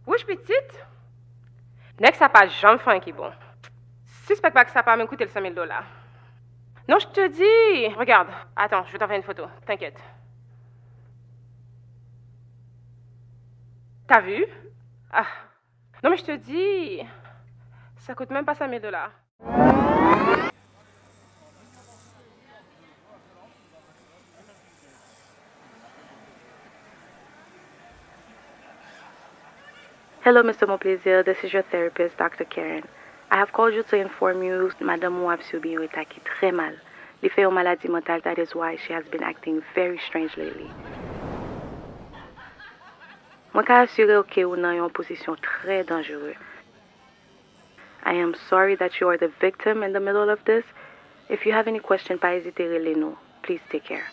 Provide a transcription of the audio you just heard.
Bouche petite. Next, ça pas jamais fait qui bon. Suspect pas que ça pas même coûter le $5,000. Non, je te dis. Regarde. Attends, je vais t'envoyer une photo. T'inquiète. T'as vu? Ah. Non, mais je te dis. Ça coûte même pas $5,000. Hello, Mr. Monplaisir. This is your therapist, Dr. Karen. I have called you to inform you Madame Mou a subi un attaque très mal. Elle fait une maladie mentale, that is why she has been acting very strange lately. Moi, je assure que vous êtes dans une position très dangereuse. I am sorry that you are the victim in the middle of this. If you have any questions, pas hésiter à les nous. Please take care.